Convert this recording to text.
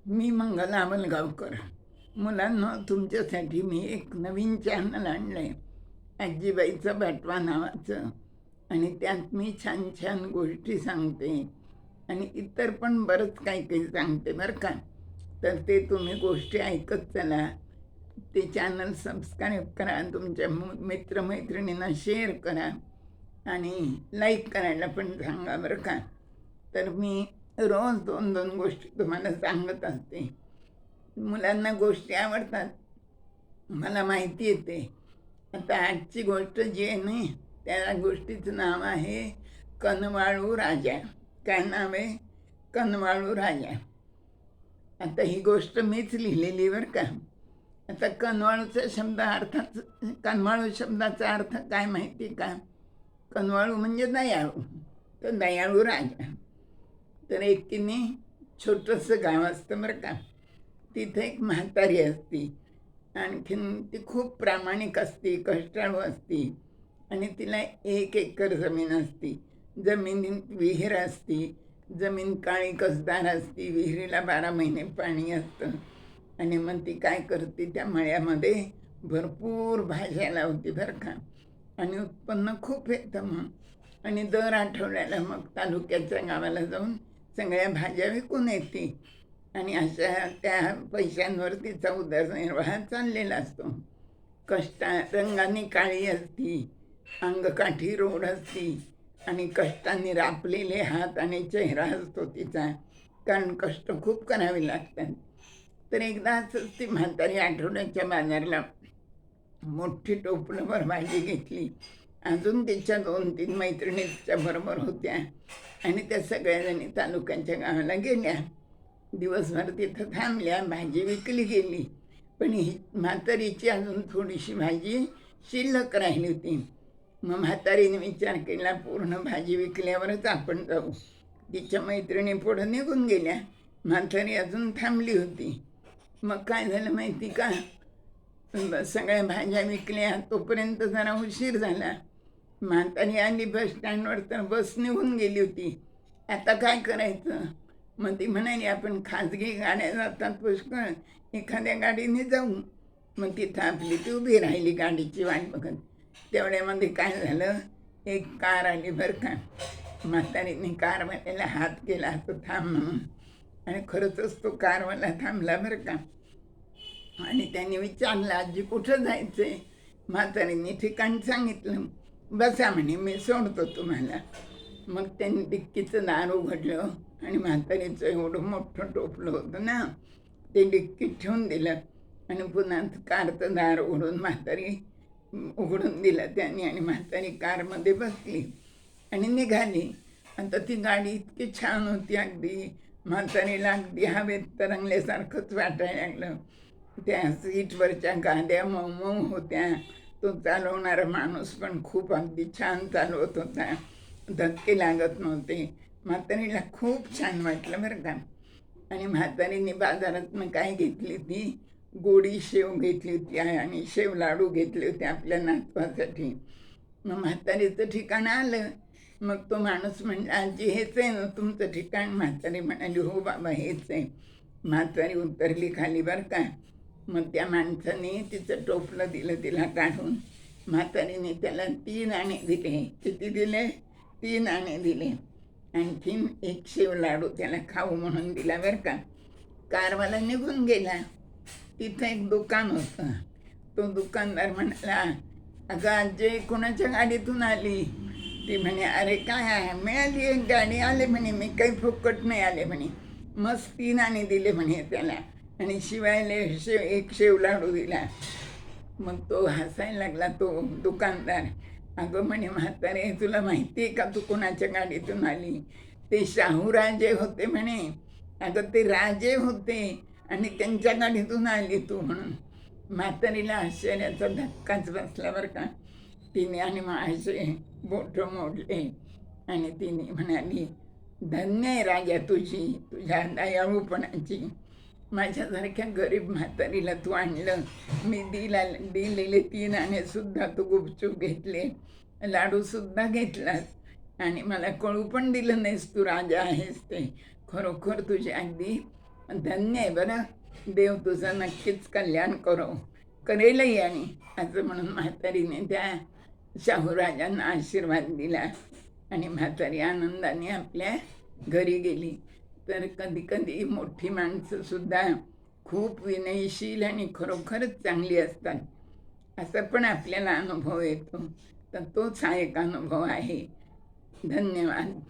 मी मंगला अमलगावकर. मुलांना तुमच्यासाठी मी एक नवीन चॅनल आणलं आहे, आजीबाईचा बटवा नावाचं. आणि त्यात मी छान छान गोष्टी सांगते आणि इतर पण बरंच काही काही सांगते बरं का. तर ते तुम्ही गोष्टी ऐकत चला. ते चॅनल सबस्क्राईब करा, तुमच्या मित्रमैत्रिणींना शेअर करा आणि लाईक करायला पण सांगा बरं का. तर मी रोज 2-2 गोष्टी तुम्हाला सांगत असते. मुलांना गोष्टी आवडतात, मला माहिती आहे ते. आता आजची गोष्ट जी आहे ना, त्या गोष्टीचं नाव आहे कनवाळू राजा. काय नाव आहे? कनवाळू राजा. आता ही गोष्ट मीच लिहिलेली बरं का. आता कनवाळूचा शब्द अर्थात, कनवाळू शब्दाचा अर्थ काय माहिती का? कनवाळू म्हणजे दयाळू. तर दयाळू राजा. तर एकीने छोटंसं गाव असतं बरं का. तिथे एक म्हातारी असती. आणखीन ती खूप प्रामाणिक असती, कष्टाळू असती आणि तिला 1 एकर जमीन असती. जमिनीत विहीर असती. जमीन काळी कसदार असती. विहिरीला 12 महिने पाणी असतं. आणि मग ती काय करते, त्या मळ्यामध्ये भरपूर भाज्या लावते बरं का. आणि उत्पन्न खूप येतं मग. आणि दर आठवड्याला मग तालुक्याच्या गावाला जाऊन सगळ्या भाज्या विकून येते. आणि अशा त्या पैशांवर तिचा उदरनिर्वाह चाललेला असतो. रंगाने काळी असती, अंगकाठी रोड असती आणि कष्टाने रापलेले हात आणि चेहरा असतो तिचा, कारण कष्ट खूप करावे लागतात. तर एकदा असंच ती म्हातारी आठवड्याच्या बाजारला मोठी टोपलंभर भाजी घेतली. अजून तिच्या 2-3 मैत्रिणी तिच्याबरोबर होत्या आणि त्या सगळ्याजणी तालुक्याच्या गावाला गेल्या. दिवसभर तिथं थांबल्या, भाजी विकली गेली. पण ही म्हातारीची अजून थोडीशी भाजी शिल्लक राहिली होती. मग म्हातारीने विचार केला, पूर्ण भाजी विकल्यावरच आपण जाऊ. तिच्या मैत्रिणी पुढं निघून गेल्या. म्हातारी अजून थांबली होती. मग काय झालं माहिती का? सगळ्या भाज्या विकल्या, तोपर्यंत जरा उशीर झाला. म्हातारी आली बस स्टँडवर, तर बस निघून गेली होती. आता काय करायचं? मग ती म्हणाली, आपण खाजगी गाड्या जातात पुष्कळ, एखाद्या गाडीने जाऊ. मग तिथं आपली ती उभी राहिली गाडीची वाट बघत. तेवढ्यामध्ये काय झालं, एक कार आली बरं का. म्हातारीने कारवाल्याला हात केला, असं थांब म्हणून. आणि खरंच तो कारवाला थांबला बरं का. आणि त्यांनी विचारलं, आजी कुठं जायचं आहे? म्हातारीने ठिकाण सांगितलं. बसा म्हणे, मी सोडतो तुम्हाला. मग त्यांनी डिक्कीचं दार उघडलं आणि म्हातारीचं एवढं मोठं टोपलं होतं ना, ते डिक्कीत ठेवून दिलं. आणि पुन्हा कारचं दार उघडून उघडून दिलं त्यांनी आणि म्हातारी कारमध्ये बसली आणि निघाली. आता ती गाडी इतकी छान होती, अगदी म्हातारीला अगदी हवेत तरंगल्यासारखंच वाटायला लागलं. त्या सीटवरच्या गाद्या मऊ मऊ होत्या. तो चालवणारा माणूस पण खूप अगदी छान चालवत होता, धक्के लागत नव्हते. म्हातारीला खूप छान वाटलं बरं का. आणि म्हातारीने बाजारातनं काय घेतली, ती गोडी शेव घेतली होती आणि शेव लाडू घेतले होते आपल्या नातवासाठी. मग म्हातारीचं ठिकाण आलं. मग तो माणूस म्हणला, आजी हेच आहे ना तुमचं ठिकाण? म्हातारी म्हणाली, हो बाबा हेच आहे. म्हातारी उतरली खाली बरं का. मग त्या माणसाने तिचं टोपलं दिलं तिला काढून. म्हातारीने त्याला 3 आणे दिले. किती दिले? 3 आणे दिले. आणखीन 1 शेव लाडू त्याला खाऊ म्हणून दिला बरं का. कारवाला निघून गेला. तिथं एक दुकान होतं. तो दुकानदार म्हणाला, अगं आजी कोणाच्या गाडीतून आली? ती म्हणे, अरे काय मिळाली एक गाडी, आले म्हणे, मी काही फुकट नाही आले म्हणे. मस्त 3 आणे दिले म्हणे त्याला आणि शिवायला 1 शेव लाडू दिला. मग तो हसायला लागला तो दुकानदार. अगं म्हणे, म्हातारे तुला माहिती आहे का तू कोणाच्या गाडीतून आली? ते शाहूराजे होते म्हणे. अगं ते राजे होते आणि त्यांच्या गाडीतून आली तू म्हणून. म्हातारीला आश्चर्याचा धक्काच बसला बरं का. तिने आणि माझे बोटं मोडले आणि तिने म्हणाली, धन्य आहे राजा तुझ्या दयाळूपणाची. माझ्यासारख्या गरीब म्हातारीला तू आणलं. मी दिलेले 3 आणेसुद्धा तू गुपचूप घेतले, लाडूसुद्धा घेतलास आणि मला कळू पण दिलं नाहीस तू राजा आहेस ते. खरोखर तुझी अगदी धन्य आहे बरं, देव तुझं नक्कीच कल्याण करो, करेलही. आणि असं म्हणून म्हातारीने त्या शाहूराजांना आशीर्वाद दिला आणि म्हातारी आनंदाने आपल्या घरी गेली. तर कधी कधी मोठी माणसंसुद्धा खूप विनयशील आणि खरोखरच चांगली असतात, असं पण आपल्याला अनुभव येतो. तर तोच हा एक अनुभव आहे. धन्यवाद.